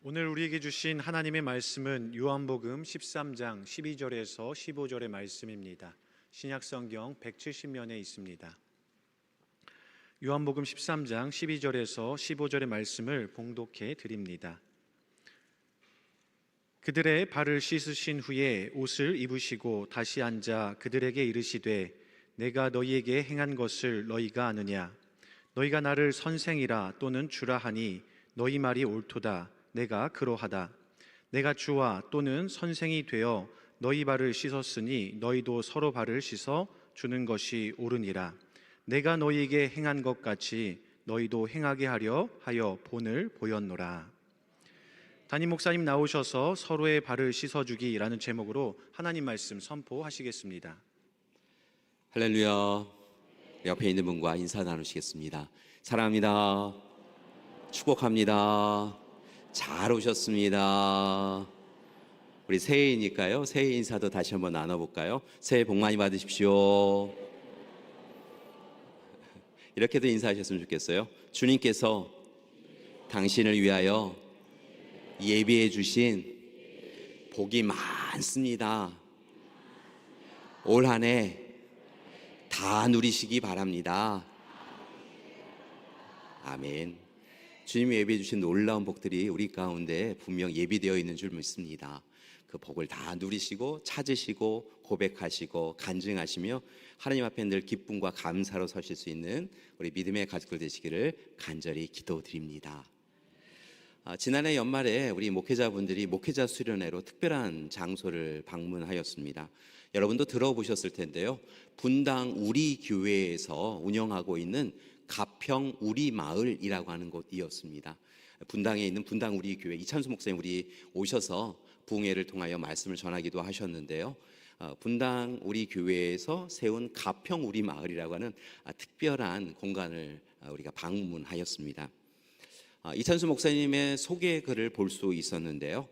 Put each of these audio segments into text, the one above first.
오늘 우리에게 주신 하나님의 말씀은 요한복음 13장 12절에서 15절의 말씀입니다. 신약성경 170면에 있습니다. 요한복음 13장 12절에서 15절의 말씀을 봉독해 드립니다. 그들의 발을 씻으신 후에 옷을 입으시고 다시 앉아 그들에게 이르시되 내가 너희에게 행한 것을 너희가 아느냐? 너희가 나를 선생이라 또는 주라 하니 너희 말이 옳도다. 내가 그러하다. 내가 주와 또는 선생이 되어 너희 발을 씻었으니 너희도 서로 발을 씻어 주는 것이 옳으니라. 내가 너희에게 행한 것 같이 너희도 행하게 하려 하여 본을 보였노라. 담임 목사님 나오셔서 서로의 발을 씻어주기라는 제목으로 하나님 말씀 선포하시겠습니다. 할렐루야. 옆에 있는 분과 인사 나누시겠습니다. 사랑합니다. 축복합니다. 잘 오셨습니다. 우리 새해이니까요. 새해 인사도 다시 한번 나눠볼까요? 새해 복 많이 받으십시오. 이렇게도 인사하셨으면 좋겠어요. 주님께서 당신을 위하여 예비해 주신 복이 많습니다. 올 한 해 다 누리시기 바랍니다. 아멘. 주님이 예비해 주신 놀라운 복들이 우리 가운데 분명 예비되어 있는 줄 믿습니다. 그 복을 다 누리시고 찾으시고 고백하시고 간증하시며 하나님 앞에 늘 기쁨과 감사로 서실 수 있는 우리 믿음의 가족들 되시기를 간절히 기도드립니다. 지난해 연말에 우리 목회자분들이 목회자 수련회로 특별한 장소를 방문하였습니다. 여러분도 들어보셨을 텐데요. 분당 우리 교회에서 운영하고 있는 가평 우리 마을이라고 하는 곳이었습니다. 분당에 있는 분당 우리 교회 이찬수 목사님 우리 오셔서 부흥회를 통하여 말씀을 전하기도 하셨는데요. 분당 우리 교회에서 세운 가평 우리 마을이라고 하는 특별한 공간을 우리가 방문하였습니다. 이찬수 목사님의 소개 글을 볼 수 있었는데요.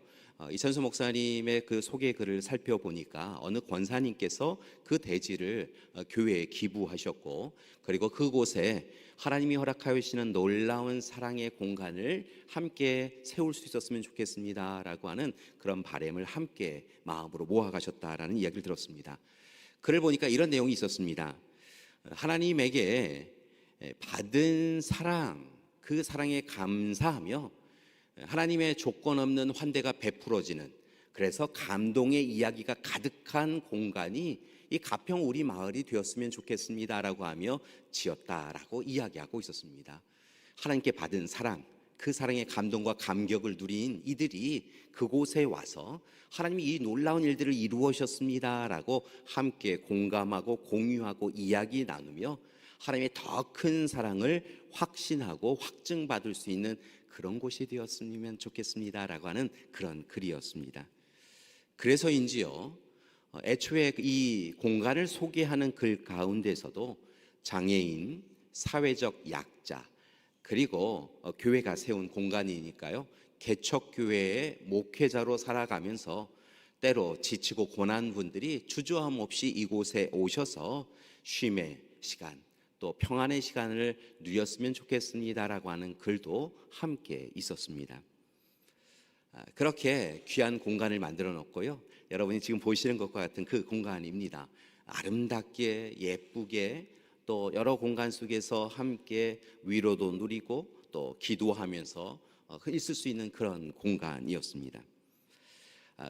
이찬수 목사님의 그 소개 글을 살펴보니까 어느 권사님께서 그 대지를 교회에 기부하셨고, 그리고 그곳에 하나님이 허락하여 주시는 놀라운 사랑의 공간을 함께 세울 수 있었으면 좋겠습니다 라고 하는 그런 바람을 함께 마음으로 모아가셨다라는 이야기를 들었습니다. 글을 보니까 이런 내용이 있었습니다. 하나님에게 받은 사랑, 그 사랑에 감사하며 하나님의 조건 없는 환대가 베풀어지는, 그래서 감동의 이야기가 가득한 공간이 이 가평 우리 마을이 되었으면 좋겠습니다라고 하며 지었다라고 이야기하고 있었습니다. 하나님께 받은 사랑, 그 사랑의 감동과 감격을 누린 이들이 그곳에 와서 하나님이 이 놀라운 일들을 이루어셨습니다라고 함께 공감하고 공유하고 이야기 나누며 하나님의 더 큰 사랑을 확신하고 확증받을 수 있는 그런 곳이 되었으면 좋겠습니다라고 하는 그런 글이었습니다. 그래서인지요, 애초에 이 공간을 소개하는 글 가운데서도 장애인, 사회적 약자, 그리고 교회가 세운 공간이니까요, 개척교회의 목회자로 살아가면서 때로 지치고 고난 분들이 주저함 없이 이곳에 오셔서 쉼의 시간, 또 평안의 시간을 누렸으면 좋겠습니다라고 하는 글도 함께 있었습니다. 그렇게 귀한 공간을 만들어 놓고요, 여러분이 지금 보시는 것과 같은 그 공간입니다. 아름답게 예쁘게 또 여러 공간 속에서 함께 위로도 누리고 또 기도하면서 있을 수 있는 그런 공간이었습니다.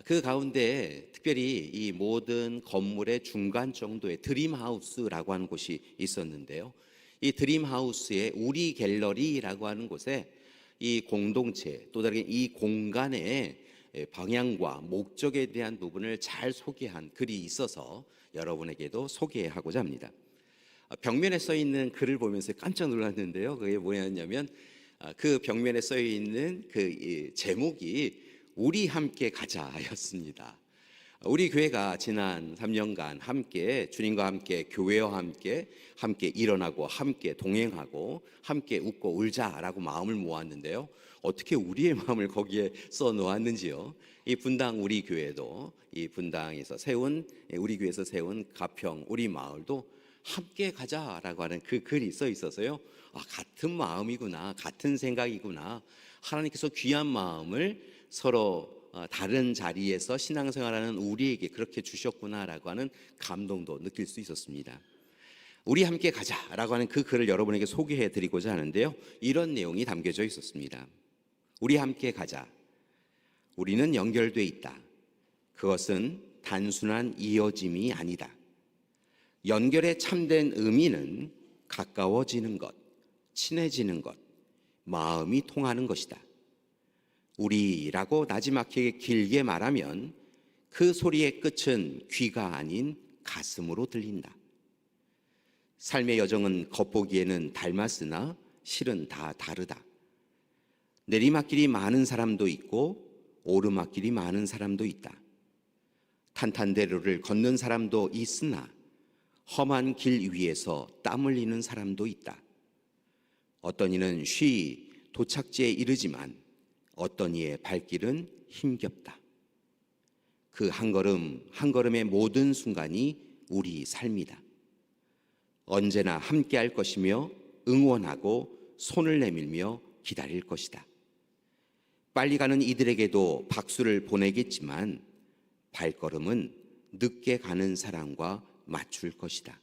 그 가운데 특별히 이 모든 건물의 중간 정도의 드림하우스라고 하는 곳이 있었는데요. 이 드림하우스의 우리 갤러리라고 하는 곳에 이 공동체, 또 다르게 이 공간의 방향과 목적에 대한 부분을 잘 소개한 글이 있어서 여러분에게도 소개하고자 합니다. 벽면에 써 있는 글을 보면서 깜짝 놀랐는데요. 그게 뭐였냐면 그 벽면에 써 있는 그 제목이 우리 함께 가자였습니다. 우리 교회가 지난 3년간 함께 주님과 함께 교회와 함께 일어나고 함께 동행하고 함께 웃고 울자라고 마음을 모았는데요. 어떻게 우리의 마음을 거기에 써 놓았는지요. 이 분당 우리 교회도 이 분당에서 세운 우리 교회에서 세운 가평 우리 마을도 함께 가자라고 하는 그 글이 써 있어서요. 같은 마음이구나, 같은 생각이구나. 하나님께서 귀한 마음을 서로 다른 자리에서 신앙생활하는 우리에게 그렇게 주셨구나라고 하는 감동도 느낄 수 있었습니다. 우리 함께 가자라고 하는 그 글을 여러분에게 소개해 드리고자 하는데요. 이런 내용이 담겨져 있었습니다. 우리 함께 가자. 우리는 연결돼 있다. 그것은 단순한 이어짐이 아니다. 연결의 참된 의미는 가까워지는 것, 친해지는 것, 마음이 통하는 것이다. 우리라고 나지막히게 길게 말하면 그 소리의 끝은 귀가 아닌 가슴으로 들린다. 삶의 여정은 겉보기에는 닮았으나 실은 다 다르다. 내리막길이 많은 사람도 있고 오르막길이 많은 사람도 있다. 탄탄대로를 걷는 사람도 있으나 험한 길 위에서 땀 흘리는 사람도 있다. 어떤 이는 쉬이 도착지에 이르지만 어떤 이의 발길은 힘겹다. 그 한 걸음 한 걸음의 모든 순간이 우리 삶이다. 언제나 함께할 것이며 응원하고 손을 내밀며 기다릴 것이다. 빨리 가는 이들에게도 박수를 보내겠지만 발걸음은 늦게 가는 사람과 맞출 것이다.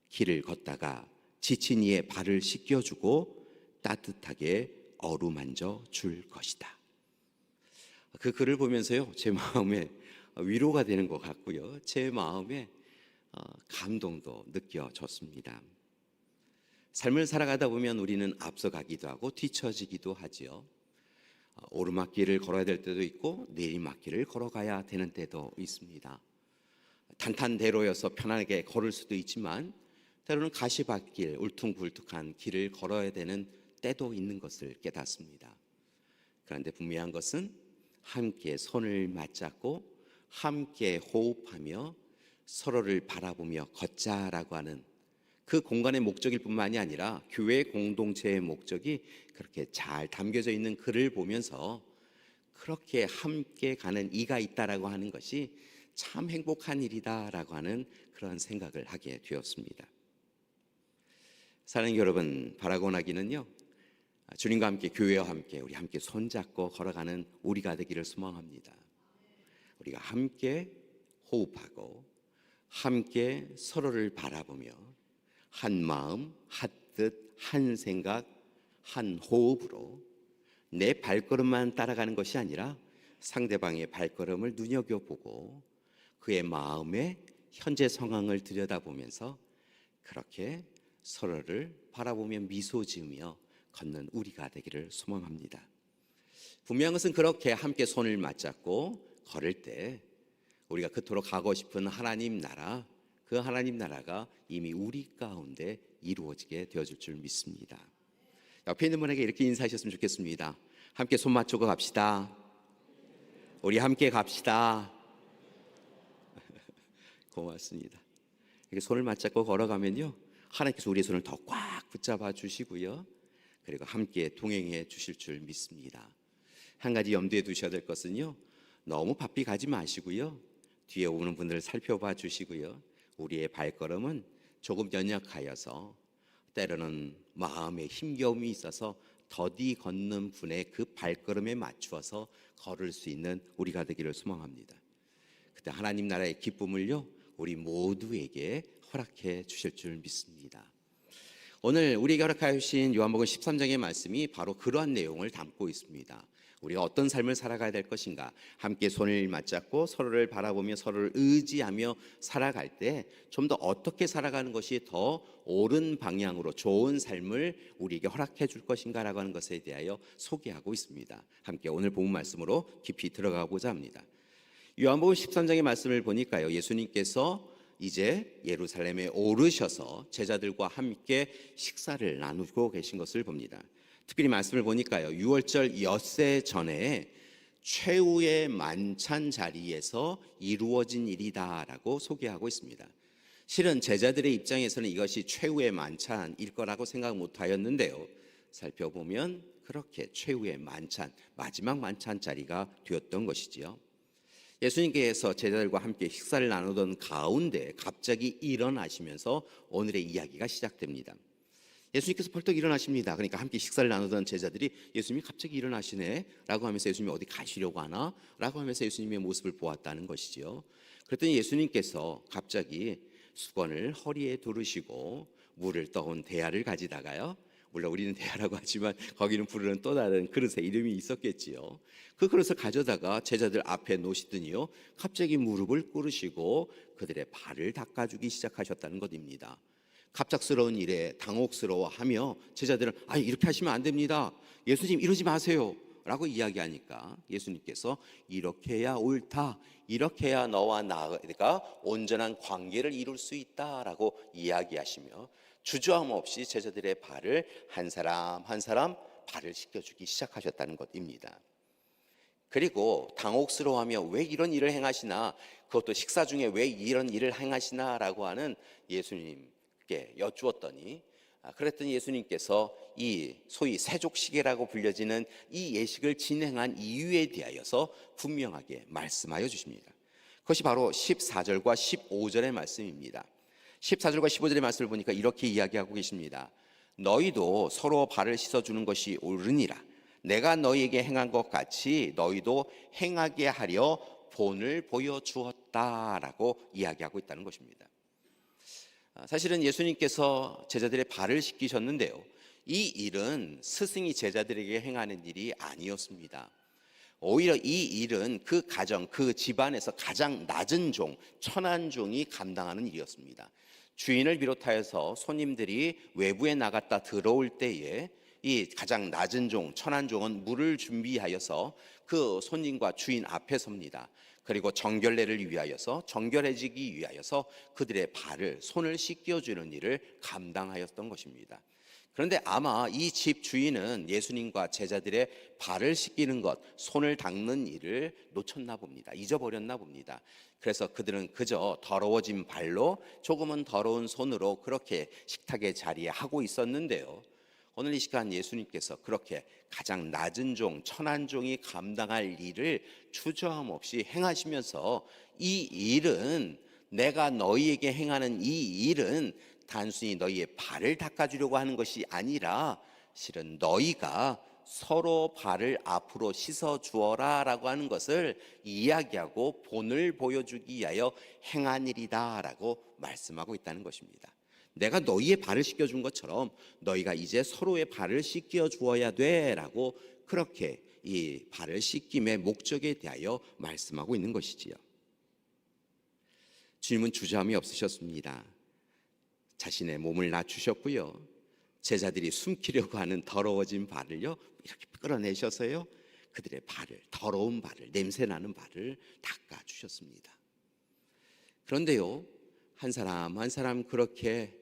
길을 걷다가 지친 이의 발을 씻겨주고 따뜻하게 어루만져 줄 것이다. 그 글을 보면서요, 제 마음에 위로가 되는 것 같고요, 제 마음에 감동도 느껴졌습니다. 삶을 살아가다 보면 우리는 앞서가기도 하고 뒤처지기도 하지요. 오르막길을 걸어야 될 때도 있고 내리막길을 걸어가야 되는 때도 있습니다. 탄탄대로여서 편하게 걸을 수도 있지만 때로는 가시밭길, 울퉁불퉁한 길을 걸어야 되는 때도 있는 것을 깨닫습니다. 그런데 분명한 것은 함께 손을 맞잡고 함께 호흡하며 서로를 바라보며 걷자라고 하는 그 공간의 목적일 뿐만이 아니라 교회 공동체의 목적이 그렇게 잘 담겨져 있는 글을 보면서 그렇게 함께 가는 이가 있다라고 하는 것이 참 행복한 일이다라고 하는 그런 생각을 하게 되었습니다. 사랑하는 여러분, 바라고 하기는요, 주님과 함께, 교회와 함께, 우리 함께 손잡고 걸어가는 우리가 되기를 소망합니다. 우리가 함께 호흡하고 함께 서로를 바라보며 한 마음, 한 뜻, 한 생각, 한 호흡으로 내 발걸음만 따라가는 것이 아니라 상대방의 발걸음을 눈여겨보고 그의 마음의 현재 상황을 들여다보면서 그렇게 서로를 바라보며 미소 지으며 걷는 우리가 되기를 소망합니다. 분명한 것은 그렇게 함께 손을 맞잡고 걸을 때 우리가 그토록 가고 싶은 하나님 나라, 그 하나님 나라가 이미 우리 가운데 이루어지게 되어질 줄 믿습니다. 옆에 있는 분에게 이렇게 인사하셨으면 좋겠습니다. 함께 손 맞추고 갑시다. 우리 함께 갑시다. 고맙습니다. 이렇게 손을 맞잡고 걸어가면요, 하나님께서 우리의 손을 더 꽉 붙잡아 주시고요, 그리고 함께 동행해 주실 줄 믿습니다. 한 가지 염두에 두셔야 될 것은요, 너무 바삐 가지 마시고요, 뒤에 오는 분들을 살펴봐 주시고요, 우리의 발걸음은 조금 연약하여서 때로는 마음에 힘겨움이 있어서 더디 걷는 분의 그 발걸음에 맞추어서 걸을 수 있는 우리가 되기를 소망합니다. 그때 하나님 나라의 기쁨을요, 우리 모두에게 허락해 주실 줄 믿습니다. 오늘 우리에게 허락하여 주신 요한복음 13장의 말씀이 바로 그러한 내용을 담고 있습니다. 우리가 어떤 삶을 살아가야 될 것인가, 함께 손을 맞잡고 서로를 바라보며 서로를 의지하며 살아갈 때 좀 더 어떻게 살아가는 것이 더 옳은 방향으로 좋은 삶을 우리에게 허락해 줄 것인가라고 하는 것에 대하여 소개하고 있습니다. 함께 오늘 본 말씀으로 깊이 들어가고자 합니다. 요한복음 13장의 말씀을 보니까요, 예수님께서 이제 예루살렘에 오르셔서 제자들과 함께 식사를 나누고 계신 것을 봅니다. 특별히 말씀을 보니까요, 유월절 엿새 전에 최후의 만찬 자리에서 이루어진 일이다라고 소개하고 있습니다. 실은 제자들의 입장에서는 이것이 최후의 만찬일 거라고 생각 못하였는데요, 살펴보면 그렇게 최후의 만찬, 마지막 만찬 자리가 되었던 것이지요. 예수님께서 제자들과 함께 식사를 나누던 가운데 갑자기 일어나시면서 오늘의 이야기가 시작됩니다. 예수님께서 벌떡 일어나십니다. 그러니까 함께 식사를 나누던 제자들이 예수님이 갑자기 일어나시네 라고 하면서 예수님이 어디 가시려고 하나? 라고 하면서 예수님의 모습을 보았다는 것이죠. 그랬더니 예수님께서 갑자기 수건을 허리에 두르시고 물을 떠온 대야를 가지다가요, 물론 우리는 대야라고 하지만 거기는 부르는 또 다른 그릇에 이름이 있었겠지요. 그 그릇을 가져다가 제자들 앞에 놓으시더니요, 갑자기 무릎을 꿇으시고 그들의 발을 닦아주기 시작하셨다는 것입니다. 갑작스러운 일에 당혹스러워하며 제자들은 이렇게 하시면 안 됩니다, 예수님 이러지 마세요 라고 이야기하니까 예수님께서 이렇게 해야 옳다, 이렇게 해야 너와 나가 온전한 관계를 이룰 수 있다라고 이야기하시며 주저함 없이 제자들의 발을 한 사람 한 사람 발을 씻겨주기 시작하셨다는 것입니다. 그리고 당혹스러워하며 왜 이런 일을 행하시나, 그것도 식사 중에 왜 이런 일을 행하시나라고 하는 예수님께 여쭈었더니, 그랬더니 예수님께서 이 소위 세족시계라고 불려지는 이 예식을 진행한 이유에 대하여서 분명하게 말씀하여 주십니다. 그것이 바로 14절과 15절의 말씀입니다. 14절과 15절의 말씀을 보니까 이렇게 이야기하고 계십니다. 너희도 서로 발을 씻어주는 것이 옳으니라. 내가 너희에게 행한 것 같이 너희도 행하게 하려 본을 보여주었다라고 이야기하고 있다는 것입니다. 사실은 예수님께서 제자들의 발을 씻기셨는데요, 이 일은 스승이 제자들에게 행하는 일이 아니었습니다. 오히려 이 일은 그 가정, 그 집안에서 가장 낮은 종, 천한 종이 감당하는 일이었습니다. 주인을 비롯하여서 손님들이 외부에 나갔다 들어올 때에 이 가장 낮은 종, 천한 종은 물을 준비하여서 그 손님과 주인 앞에 섭니다. 그리고 정결례를 위하여서, 정결해지기 위하여서 그들의 발을, 손을 씻겨주는 일을 감당하였던 것입니다. 그런데 아마 이 집 주인은 예수님과 제자들의 발을 씻기는 것, 손을 닦는 일을 놓쳤나 봅니다. 잊어버렸나 봅니다. 그래서 그들은 그저 더러워진 발로 조금은 더러운 손으로 그렇게 식탁의 자리에 하고 있었는데요, 오늘 이 시간 예수님께서 그렇게 가장 낮은 종, 천한 종이 감당할 일을 주저함 없이 행하시면서, 이 일은, 내가 너희에게 행하는 이 일은 단순히 너희의 발을 닦아주려고 하는 것이 아니라 실은 너희가 서로 발을 앞으로 씻어 주어라 라고 하는 것을 이야기하고 본을 보여주기 위하여 행한 일이다 라고 말씀하고 있다는 것입니다. 내가 너희의 발을 씻겨준 것처럼 너희가 이제 서로의 발을 씻겨 주어야 돼 라고, 그렇게 이 발을 씻김의 목적에 대하여 말씀하고 있는 것이지요. 주님은 주저함이 없으셨습니다. 자신의 몸을 낮추셨고요, 제자들이 숨기려고 하는 더러워진 발을요 이렇게 끌어내셔서요 그들의 발을, 더러운 발을, 냄새나는 발을 닦아주셨습니다. 그런데요, 한 사람 한 사람 그렇게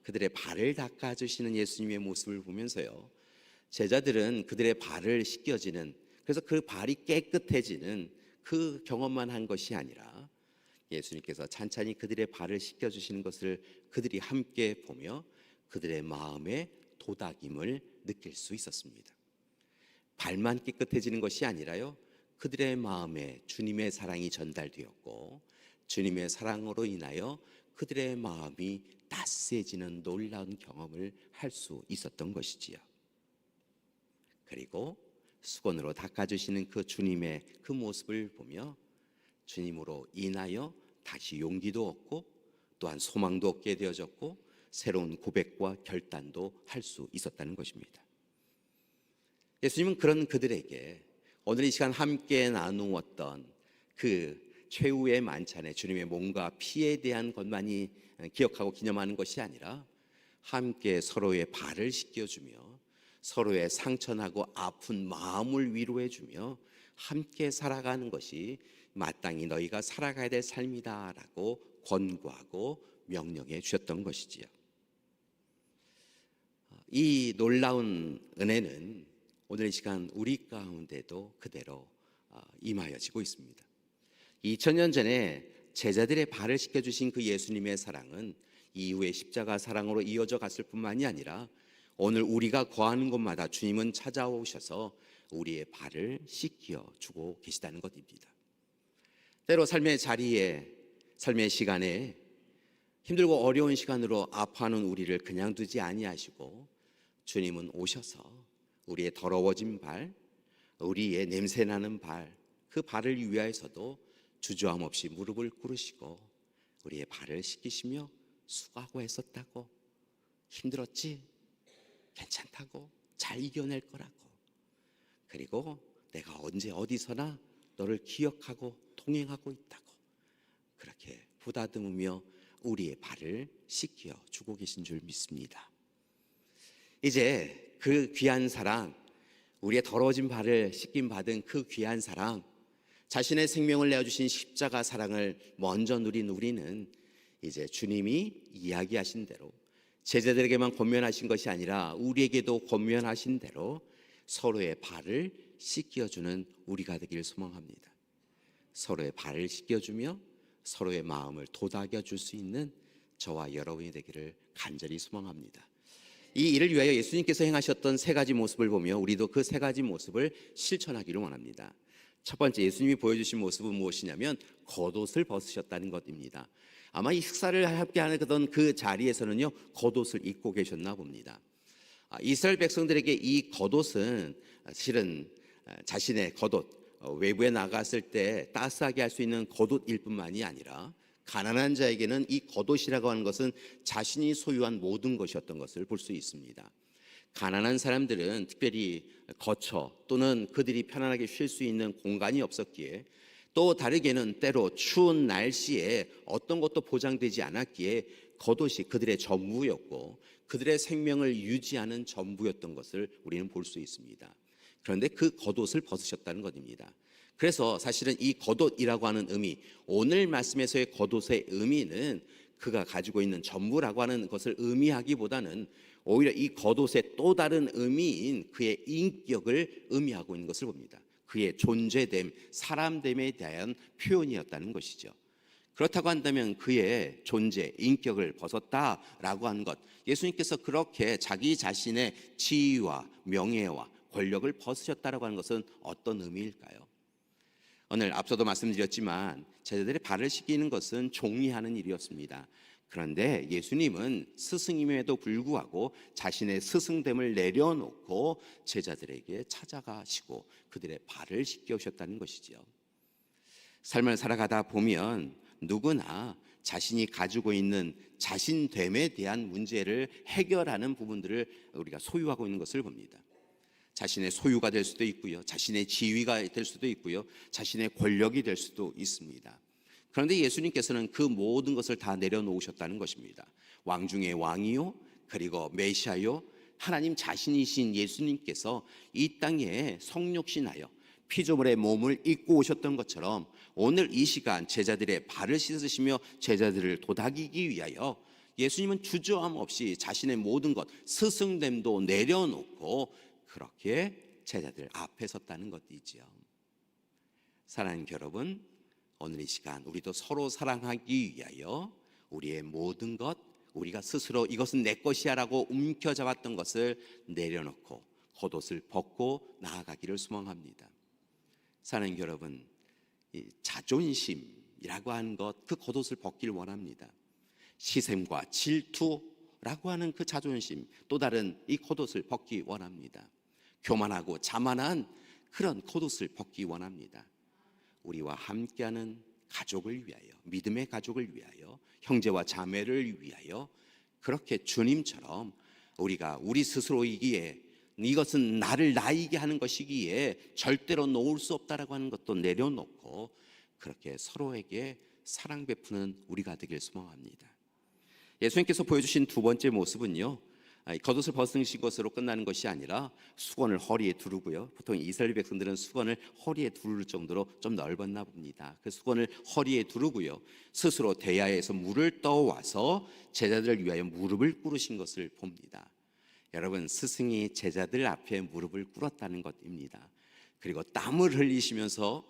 그들의 발을 닦아주시는 예수님의 모습을 보면서요, 제자들은 그들의 발을 씻겨지는, 그래서 그 발이 깨끗해지는 그 경험만 한 것이 아니라 예수님께서 찬찬히 그들의 발을 씻겨주시는 것을 그들이 함께 보며 그들의 마음에 도닥임을 느낄 수 있었습니다. 발만 깨끗해지는 것이 아니라요, 그들의 마음에 주님의 사랑이 전달되었고, 주님의 사랑으로 인하여 그들의 마음이 따스해지는 놀라운 경험을 할 수 있었던 것이지요. 그리고 수건으로 닦아주시는 그 주님의 그 모습을 보며 주님으로 인하여 다시 용기도 얻고 또한 소망도 얻게 되어졌고 새로운 고백과 결단도 할 수 있었다는 것입니다. 예수님은 그런 그들에게 오늘 이 시간 함께 나누었던 그 최후의 만찬에 주님의 몸과 피에 대한 것만이 기억하고 기념하는 것이 아니라 함께 서로의 발을 씻겨주며 서로의 상처나고 아픈 마음을 위로해주며 함께 살아가는 것이 마땅히 너희가 살아가야 될 삶이다 라고 권고하고 명령해 주셨던 것이지요. 이 놀라운 은혜는 오늘 이 시간 우리 가운데도 그대로 임하여지고 있습니다. 2000년 전에 제자들의 발을 씻겨주신 그 예수님의 사랑은 이후의 십자가 사랑으로 이어져 갔을 뿐만이 아니라 오늘 우리가 거하는 곳마다 주님은 찾아오셔서 우리의 발을 씻겨주고 계시다는 것입니다. 때로 삶의 자리에, 삶의 시간에 힘들고 어려운 시간으로 아파하는 우리를 그냥 두지 아니하시고 주님은 오셔서 우리의 더러워진 발, 우리의 냄새나는 발, 그 발을 위하여서도 주저함 없이 무릎을 꿇으시고 우리의 발을 씻기시며 수고하고 했었다고, 힘들었지? 괜찮다고, 잘 이겨낼 거라고, 그리고 내가 언제 어디서나 너를 기억하고 동행하고 있다고, 그렇게 보다듬으며 우리의 발을 씻겨 주고 계신 줄 믿습니다. 이제 그 귀한 사랑, 우리의 더러워진 발을 씻김 받은 그 귀한 사랑, 자신의 생명을 내어주신 십자가 사랑을 먼저 누린 우리는 이제 주님이 이야기하신 대로 제자들에게만 권면하신 것이 아니라 우리에게도 권면하신 대로 서로의 발을 씻겨주는 우리가 되기를 소망합니다. 서로의 발을 씻겨주며 서로의 마음을 도닥여 줄 수 있는 저와 여러분이 되기를 간절히 소망합니다. 이 일을 위하여 예수님께서 행하셨던 세 가지 모습을 보며 우리도 그 세 가지 모습을 실천하기를 원합니다. 첫 번째, 예수님이 보여주신 모습은 무엇이냐면 겉옷을 벗으셨다는 것입니다. 아마 이 식사를 함께 하던 그 자리에서는요, 겉옷을 입고 계셨나 봅니다. 이스라엘 백성들에게 이 겉옷은 실은 자신의 겉옷, 외부에 나갔을 때 따스하게 할 수 있는 겉옷일 뿐만이 아니라 가난한 자에게는 이 겉옷이라고 하는 것은 자신이 소유한 모든 것이었던 것을 볼 수 있습니다. 가난한 사람들은 특별히 거처 또는 그들이 편안하게 쉴 수 있는 공간이 없었기에, 또 다르게는 때로 추운 날씨에 어떤 것도 보장되지 않았기에 겉옷이 그들의 전부였고 그들의 생명을 유지하는 전부였던 것을 우리는 볼 수 있습니다. 그런데 그 겉옷을 벗으셨다는 것입니다. 그래서 사실은 이 겉옷이라고 하는 의미, 오늘 말씀에서의 겉옷의 의미는 그가 가지고 있는 전부라고 하는 것을 의미하기보다는 오히려 이 겉옷의 또 다른 의미인 그의 인격을 의미하고 있는 것을 봅니다. 그의 존재됨, 사람됨에 대한 표현이었다는 것이죠. 그렇다고 한다면 그의 존재, 인격을 벗었다라고 하는 것, 예수님께서 그렇게 자기 자신의 지위와 명예와 권력을 벗으셨다라고 하는 것은 어떤 의미일까요? 오늘 앞서도 말씀드렸지만 제자들의 발을 씻기는 것은 종이 하는 일이었습니다. 그런데 예수님은 스승임에도 불구하고 자신의 스승됨을 내려놓고 제자들에게 찾아가시고 그들의 발을 씻겨오셨다는 것이죠. 삶을 살아가다 보면 누구나 자신이 가지고 있는 자신됨에 대한 문제를 해결하는 부분들을 우리가 소유하고 있는 것을 봅니다. 자신의 소유가 될 수도 있고요, 자신의 지위가 될 수도 있고요, 자신의 권력이 될 수도 있습니다. 그런데 예수님께서는 그 모든 것을 다 내려놓으셨다는 것입니다. 왕 중의 왕이요, 그리고 메시아요, 하나님 자신이신 예수님께서 이 땅에 성육신하여 피조물의 몸을 입고 오셨던 것처럼 오늘 이 시간 제자들의 발을 씻으시며 제자들을 도닥이기 위하여 예수님은 주저함 없이 자신의 모든 것, 스승됨도 내려놓고 그렇게 제자들 앞에 섰다는 것이지요. 사랑하는 여러분, 오늘 이 시간 우리도 서로 사랑하기 위하여 우리의 모든 것, 우리가 스스로 이것은 내 것이야 라고 움켜잡았던 것을 내려놓고 겉옷을 벗고 나아가기를 소망합니다. 사랑하는 여러분, 이 자존심이라고 하는 것, 그 겉옷을 벗기를 원합니다. 시샘과 질투라고 하는 그 자존심, 또 다른 이 겉옷을 벗기 원합니다. 교만하고 자만한 그런 겉옷을 벗기 원합니다. 우리와 함께하는 가족을 위하여, 믿음의 가족을 위하여, 형제와 자매를 위하여 그렇게 주님처럼 우리가 우리 스스로이기에 이것은 나를 나이게 하는 것이기에 절대로 놓을 수 없다라고 하는 것도 내려놓고 그렇게 서로에게 사랑 베푸는 우리가 되길 소망합니다. 예수님께서 보여주신 두 번째 모습은요, 겉옷을 벗으신 것으로 끝나는 것이 아니라 수건을 허리에 두르고요. 보통 이스라엘 백성들은 수건을 허리에 두를 정도로 좀 넓었나 봅니다. 그 수건을 허리에 두르고요, 스스로 대야에서 물을 떠와서 제자들을 위하여 무릎을 꿇으신 것을 봅니다. 여러분, 스승이 제자들 앞에 무릎을 꿇었다는 것입니다. 그리고 땀을 흘리시면서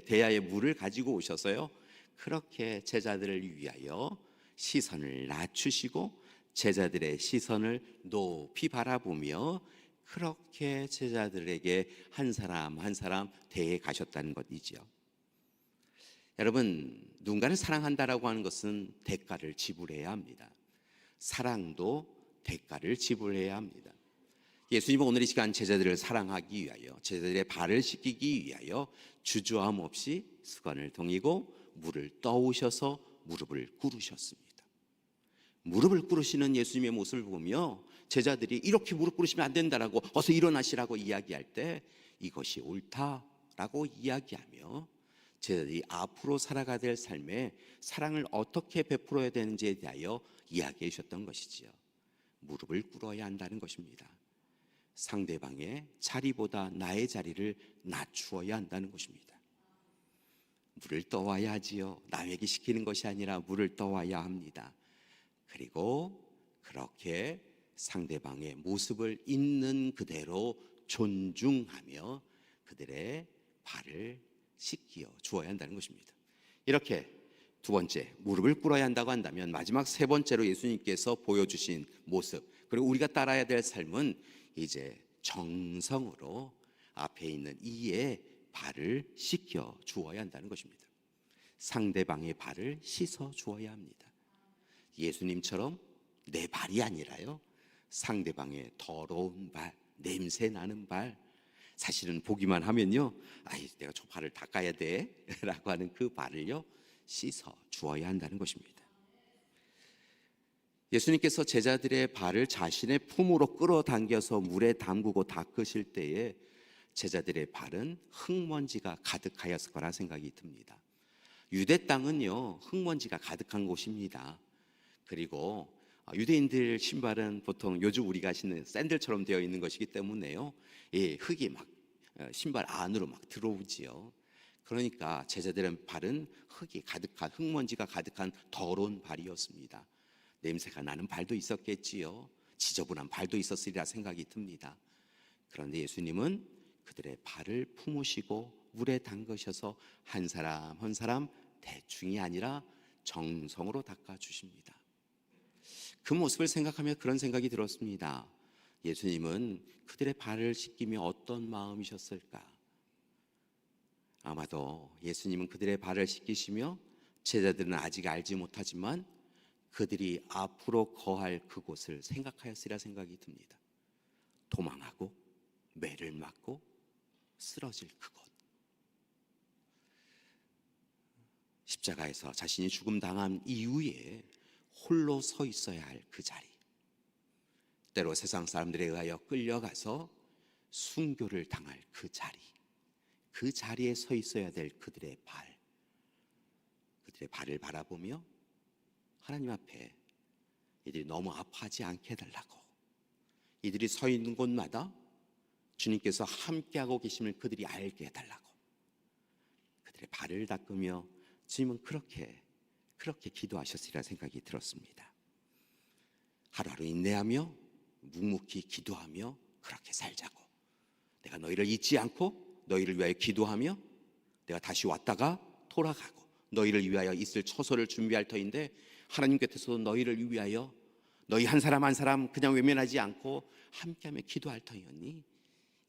대야에 물을 가지고 오셔서요, 그렇게 제자들을 위하여 시선을 낮추시고 제자들의 시선을 높이 바라보며 그렇게 제자들에게 한 사람 한 사람 대해 가셨다는 것이죠. 여러분, 누군가를 사랑한다라고 하는 것은 대가를 지불해야 합니다. 사랑도 대가를 지불해야 합니다. 예수님은 오늘 이 시간 제자들을 사랑하기 위하여, 제자들의 발을 씻기기 위하여 주저함 없이 수건을 동이고 물을 떠오셔서 무릎을 꿇으셨습니다. 무릎을 꿇으시는 예수님의 모습을 보며 제자들이 이렇게 무릎 꿇으시면 안 된다라고, 어서 일어나시라고 이야기할 때 이것이 옳다라고 이야기하며 제자들이 앞으로 살아가야 될 삶에 사랑을 어떻게 베풀어야 되는지에 대하여 이야기해 주셨던 것이지요. 무릎을 꿇어야 한다는 것입니다. 상대방의 자리보다 나의 자리를 낮추어야 한다는 것입니다. 물을 떠와야 하지요. 남에게 시키는 것이 아니라 물을 떠와야 합니다. 그리고 그렇게 상대방의 모습을 있는 그대로 존중하며 그들의 발을 씻겨 주어야 한다는 것입니다. 이렇게 두 번째, 무릎을 꿇어야 한다고 한다면 마지막 세 번째로 예수님께서 보여주신 모습, 그리고 우리가 따라야 될 삶은 이제 정성으로 앞에 있는 이의 발을 씻겨 주어야 한다는 것입니다. 상대방의 발을 씻어 주어야 합니다. 예수님처럼 내 발이 아니라요, 상대방의 더러운 발, 냄새 나는 발, 사실은 보기만 하면요, 아이 내가 저 발을 닦아야 돼 라고 하는 그 발을요 씻어 주어야 한다는 것입니다. 예수님께서 제자들의 발을 자신의 품으로 끌어당겨서 물에 담그고 닦으실 때에 제자들의 발은 흙먼지가 가득하였을 거라 생각이 듭니다. 유대 땅은요 흙먼지가 가득한 곳입니다. 그리고 유대인들 신발은 보통 요즘 우리가 신는 샌들처럼 되어 있는 것이기 때문에요, 흙이 막 신발 안으로 막 들어오지요. 그러니까 제자들의 발은 흙이 가득한, 흙먼지가 가득한 더러운 발이었습니다. 냄새가 나는 발도 있었겠지요. 지저분한 발도 있었으리라 생각이 듭니다. 그런데 예수님은 그들의 발을 품으시고 물에 담그셔서 한 사람 한 사람 대충이 아니라 정성으로 닦아주십니다. 그 모습을 생각하며 그런 생각이 들었습니다. 예수님은 그들의 발을 씻기며 어떤 마음이셨을까? 아마도 예수님은 그들의 발을 씻기시며 제자들은 아직 알지 못하지만 그들이 앞으로 거할 그곳을 생각하였으리라 생각이 듭니다. 도망하고 매를 맞고 쓰러질 그곳, 십자가에서 자신이 죽음 당한 이후에 홀로 서 있어야 할 그 자리, 때로 세상 사람들에 의하여 끌려가서 순교를 당할 그 자리, 그 자리에 서 있어야 될 그들의 발, 그들의 발을 바라보며 하나님 앞에 이들이 너무 아파하지 않게 해달라고, 이들이 서 있는 곳마다 주님께서 함께하고 계심을 그들이 알게 해달라고 그들의 발을 닦으며 주님은 그렇게 기도하셨으리라 생각이 들었습니다. 하루하루 인내하며 묵묵히 기도하며 그렇게 살자고, 내가 너희를 잊지 않고 너희를 위하여 기도하며 내가 다시 왔다가 돌아가고 너희를 위하여 있을 처소를 준비할 터인데 하나님 곁에서도 너희를 위하여 너희 한 사람 한 사람 그냥 외면하지 않고 함께하며 기도할 터이오니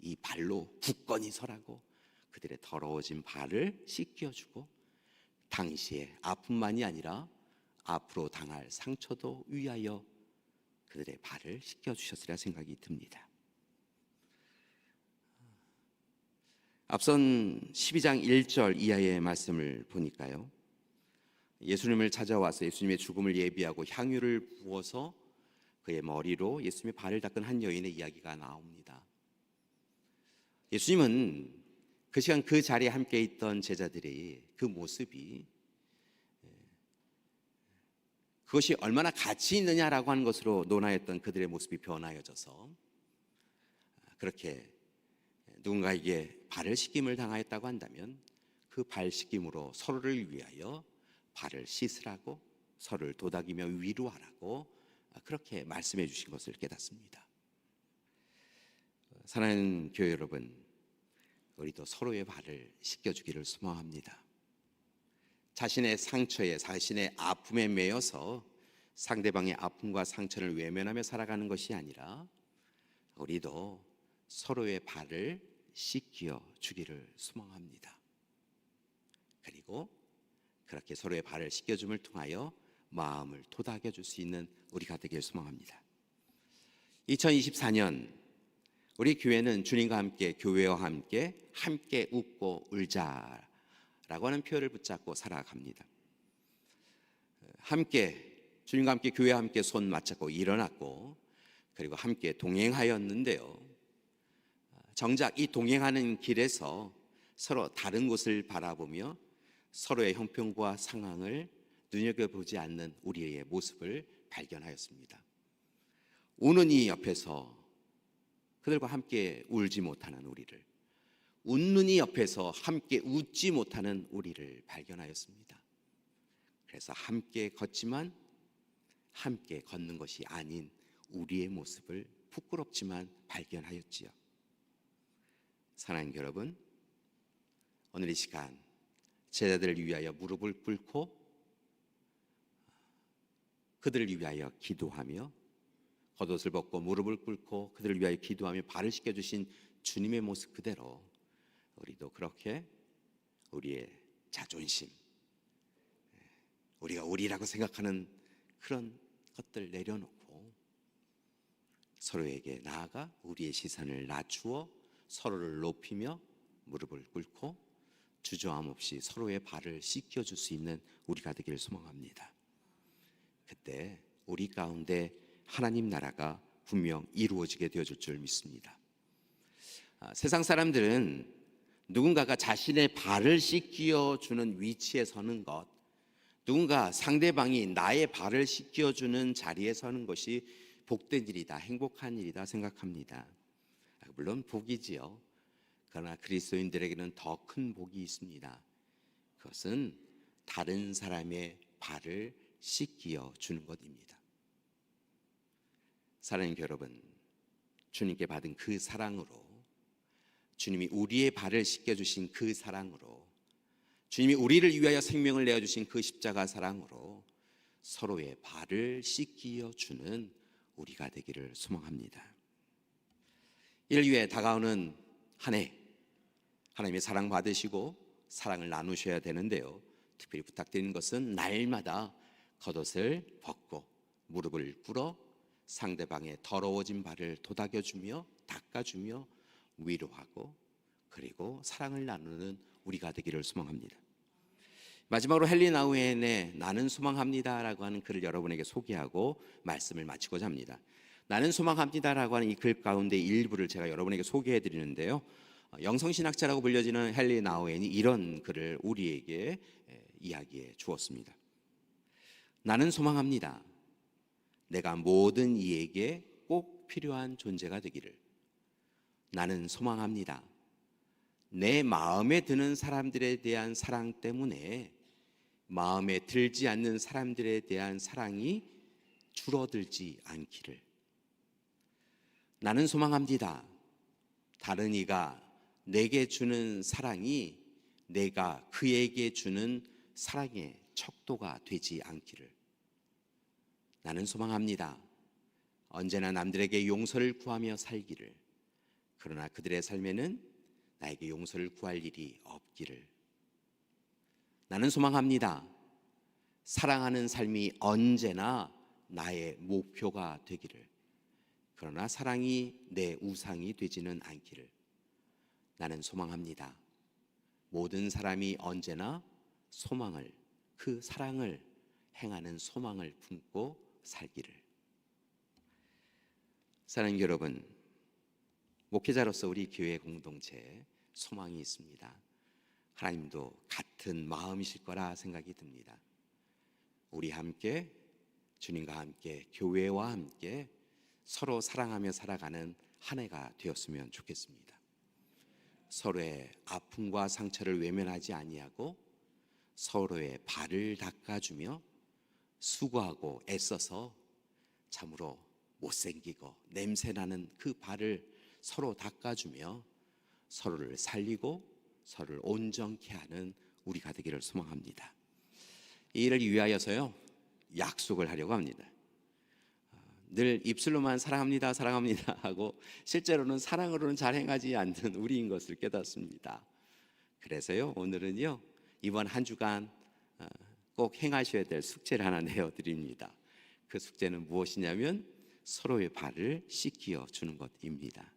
이 발로 굳건히 서라고 그들의 더러워진 발을 씻겨주고 당시의 아픔만이 아니라 앞으로 당할 상처도 위하여 그들의 발을 씻겨주셨으리라 생각이 듭니다. 앞선 12장 1절 이하의 말씀을 보니까요, 예수님을 찾아와서 예수님의 죽음을 예비하고 향유를 부어서 그의 머리로 예수님의 발을 닦은 한 여인의 이야기가 나옵니다. 예수님은 그 시간 그 자리에 함께 있던 제자들이 그 모습이 그것이 얼마나 가치 있느냐라고 하는 것으로 논하였던 그들의 모습이 변하여져서 그렇게 누군가에게 발을 씻김을 당하였다고 한다면 그 발 씻김으로 서로를 위하여 발을 씻으라고, 서로를 도닥이며 위로하라고 그렇게 말씀해 주신 것을 깨닫습니다. 사랑하는 교회 여러분, 우리도 서로의 발을 씻겨주기를 소망합니다. 자신의 상처에, 자신의 아픔에 매여서 상대방의 아픔과 상처를 외면하며 살아가는 것이 아니라 우리도 서로의 발을 씻겨 주기를 소망합니다. 그리고 그렇게 서로의 발을 씻겨줌을 통하여 마음을 토닥여 줄 수 있는 우리가 되길 소망합니다. 2024년 우리 교회는 주님과 함께, 교회와 함께 웃고 울자라고 하는 표현을 붙잡고 살아갑니다. 함께, 주님과 함께, 교회와 함께 손 맞잡고 일어났고, 그리고 함께 동행하였는데요, 정작 이 동행하는 길에서 서로 다른 곳을 바라보며 서로의 형편과 상황을 눈여겨보지 않는 우리의 모습을 발견하였습니다. 우는 이 옆에서 그들과 함께 울지 못하는 우리를, 웃는 이 옆에서 함께 웃지 못하는 우리를 발견하였습니다. 그래서 함께 걷지만 함께 걷는 것이 아닌 우리의 모습을 부끄럽지만 발견하였지요. 사랑하는 여러분, 오늘 이 시간 제자들을 위하여 무릎을 꿇고 그들을 위하여 기도하며, 겉옷을 벗고 무릎을 꿇고 그들을 위하여 기도하며 발을 씻겨주신 주님의 모습 그대로 우리도 그렇게 우리의 자존심, 우리가 우리라고 생각하는 그런 것들 내려놓고 서로에게 나아가 우리의 시선을 낮추어 서로를 높이며 무릎을 꿇고 주저함 없이 서로의 발을 씻겨줄 수 있는 우리가 되기를 소망합니다. 그때 우리 가운데 하나님 나라가 분명 이루어지게 되어줄 줄 믿습니다. 세상 사람들은 누군가가 자신의 발을 씻겨주는 위치에 서는 것, 누군가 상대방이 나의 발을 씻겨주는 자리에 서는 것이 복된 일이다, 행복한 일이다 생각합니다. 물론 복이지요. 그러나 그리스도인들에게는 더 큰 복이 있습니다. 그것은 다른 사람의 발을 씻겨 주는 것입니다. 사랑하는 여러분, 주님께 받은 그 사랑으로, 주님이 우리의 발을 씻겨주신 그 사랑으로, 주님이 우리를 위하여 생명을 내어주신 그 십자가 사랑으로 서로의 발을 씻겨 주는 우리가 되기를 소망합니다. 이를 위해 다가오는 한 해, 하나님의 사랑 받으시고 사랑을 나누셔야 되는데요, 특별히 부탁드리는 것은 날마다 겉옷을 벗고 무릎을 꿇어 상대방의 더러워진 발을 도닥여주며 닦아주며 위로하고 그리고 사랑을 나누는 우리가 되기를 소망합니다. 마지막으로 헨리 나우엔의 나는 소망합니다라고 하는 글을 여러분에게 소개하고 말씀을 마치고자 합니다. 나는 소망합니다라고 하는 이 글 가운데 일부를 제가 여러분에게 소개해 드리는데요, 영성신학자라고 불려지는 헨리 나우엔이 이런 글을 우리에게 이야기해 주었습니다. 나는 소망합니다. 내가 모든 이에게 꼭 필요한 존재가 되기를. 나는 소망합니다. 내 마음에 드는 사람들에 대한 사랑 때문에 마음에 들지 않는 사람들에 대한 사랑이 줄어들지 않기를. 나는 소망합니다. 다른 이가 내게 주는 사랑이 내가 그에게 주는 사랑의 척도가 되지 않기를. 나는 소망합니다. 언제나 남들에게 용서를 구하며 살기를. 그러나 그들의 삶에는 나에게 용서를 구할 일이 없기를. 나는 소망합니다. 사랑하는 삶이 언제나 나의 목표가 되기를. 그러나 사랑이 내 우상이 되지는 않기를. 나는 소망합니다. 모든 사람이 언제나 소망을, 그 사랑을 행하는 소망을 품고 살기를. 사랑하는 여러분, 목회자로서 우리 교회 공동체에 소망이 있습니다. 하나님도 같은 마음이실 거라 생각이 듭니다. 우리 함께, 주님과 함께, 교회와 함께 서로 사랑하며 살아가는 한 해가 되었으면 좋겠습니다. 서로의 아픔과 상처를 외면하지 아니하고 서로의 발을 닦아주며 수고하고 애써서 참으로 못생기고 냄새나는 그 발을 서로 닦아주며 서로를 살리고 서로를 온전케 하는 우리가 되기를 소망합니다. 이 일을 위하여서요, 약속을 하려고 합니다. 늘 입술로만 사랑합니다, 사랑합니다 하고 실제로는 사랑으로는 잘 행하지 않는 우리인 것을 깨닫습니다. 그래서요, 오늘은요, 이번 한 주간 꼭 행하셔야 될 숙제를 하나 내어드립니다. 그 숙제는 무엇이냐면 서로의 발을 씻겨 주는 것입니다.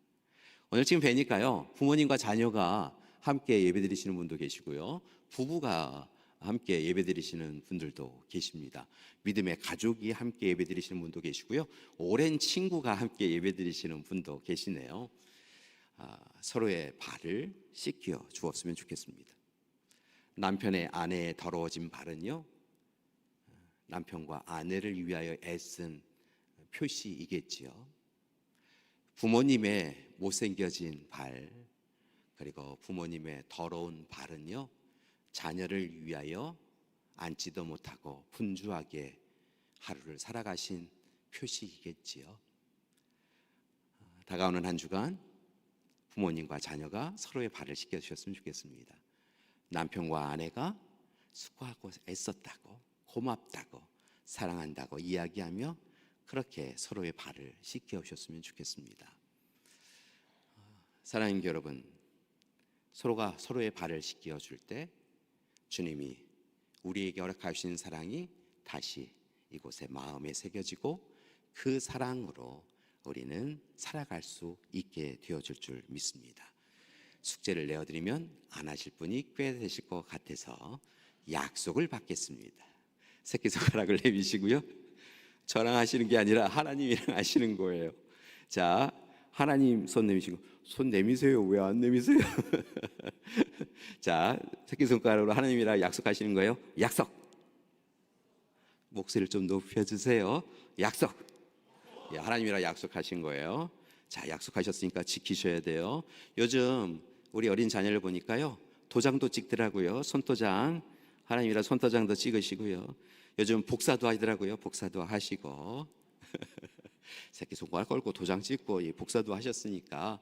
오늘 지금 뵈니까요, 부모님과 자녀가 함께 예배드리시는 분도 계시고요, 부부가 함께 예배드리시는 분들도 계십니다. 믿음의 가족이 함께 예배드리시는 분도 계시고요, 오랜 친구가 함께 예배드리시는 분도 계시네요. 서로의 발을 씻겨 주었으면 좋겠습니다. 남편의 아내의 더러워진 발은요, 남편과 아내를 위하여 애쓴 표시이겠지요. 부모님의 못생겨진 발, 그리고 부모님의 더러운 발은요, 자녀를 위하여 앉지도 못하고 분주하게 하루를 살아가신 표시이겠지요. 다가오는 한 주간 부모님과 자녀가 서로의 발을 씻겨주셨으면 좋겠습니다. 남편과 아내가 수고하고 애썼다고, 고맙다고, 사랑한다고 이야기하며 그렇게 서로의 발을 씻겨주셨으면 좋겠습니다. 사랑하는 여러분, 서로가 서로의 발을 씻겨줄 때 주님이 우리에게 허락하신 사랑이 다시 이곳에 마음에 새겨지고 그 사랑으로 우리는 살아갈 수 있게 되어줄 줄 믿습니다. 숙제를 내어드리면 안 하실 분이 꽤 되실 것 같아서 약속을 받겠습니다. 새끼손가락을 내미시고요, 저랑 하시는 게 아니라 하나님이랑 하시는 거예요. 자, 하나님 손 내미시고, 손 내미세요. 왜 안 내미세요? 자, 새끼손가락으로 하나님이랑 약속하시는 거예요. 약속. 목소리를 좀 높여주세요. 약속. 예, 하나님이랑 약속하신 거예요. 자, 약속하셨으니까 지키셔야 돼요. 요즘 우리 어린 자녀를 보니까요, 도장도 찍더라고요. 손도장. 하나님이랑 손도장도 찍으시고요. 요즘 복사도 하더라고요. 복사도 하시고. 새끼손가락 걸고 도장 찍고 복사도 하셨으니까,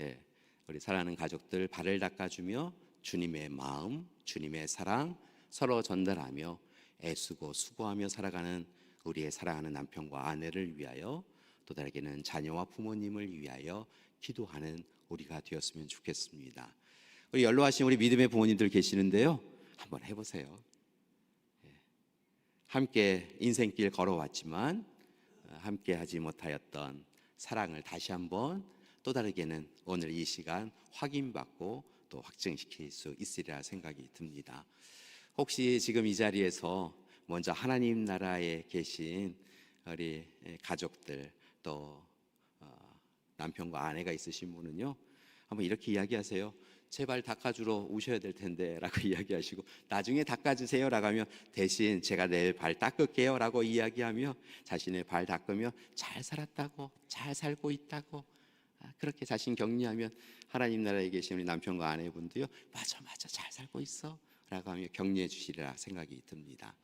예, 우리 사랑하는 가족들 발을 닦아주며 주님의 마음, 주님의 사랑 서로 전달하며 애쓰고 수고하며 살아가는 우리의 사랑하는 남편과 아내를 위하여, 또 다르게는 자녀와 부모님을 위하여 기도하는 우리가 되었으면 좋겠습니다. 우리 연로하신 우리 믿음의 부모님들 계시는데요, 한번 해보세요. 함께 인생길 걸어왔지만 함께 하지 못하였던 사랑을 다시 한번 또 다르게는 오늘 이 시간 확인받고 또 확증시킬 수 있으리라 생각이 듭니다. 혹시 지금 이 자리에서 먼저 하나님 나라에 계신 우리 가족들, 또 남편과 아내가 있으신 분은요, 한번 이렇게 이야기하세요. 제발 닦아주러 오셔야 될 텐데 라고 이야기하시고, 나중에 닦아주세요 라고 하면 대신 제가 내 발 닦을게요 라고 이야기하며 자신의 발 닦으며 잘 살았다고, 잘 살고 있다고 그렇게 자신 격려하면 하나님 나라에 계신 우리 남편과 아내분도요, 맞아 잘 살고 있어 라고 하며 격려해 주시리라 생각이 듭니다.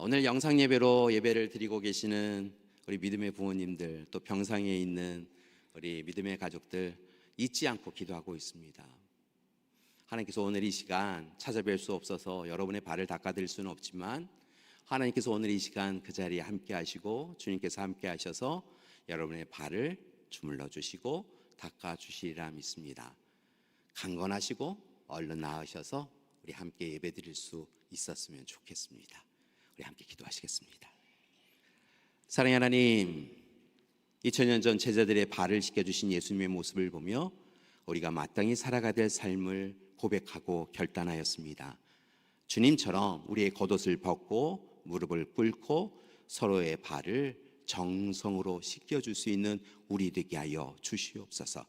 오늘 영상 예배로 예배를 드리고 계시는 우리 믿음의 부모님들, 또 병상에 있는 우리 믿음의 가족들 잊지 않고 기도하고 있습니다. 하나님께서 오늘 이 시간 찾아뵐 수 없어서 여러분의 발을 닦아드릴 수는 없지만, 하나님께서 오늘 이 시간 그 자리에 함께 하시고 주님께서 함께 하셔서 여러분의 발을 주물러 주시고 닦아 주시리라 믿습니다. 강건하시고 얼른 나으셔서 우리 함께 예배드릴 수 있었으면 좋겠습니다. 우리 함께 기도하시겠습니다. 사랑의 하나님, 2000년 전 제자들의 발을 씻겨주신 예수님의 모습을 보며 우리가 마땅히 살아가야 될 삶을 고백하고 결단하였습니다. 주님처럼 우리의 겉옷을 벗고 무릎을 꿇고 서로의 발을 정성으로 씻겨줄 수 있는 우리 되게 하여 주시옵소서.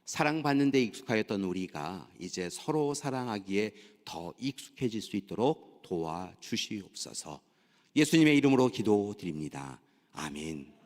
사랑받는 데 익숙하였던 우리가 이제 서로 사랑하기에 더 익숙해질 수 있도록 도와주시옵소서. 예수님의 이름으로 기도드립니다. 아멘.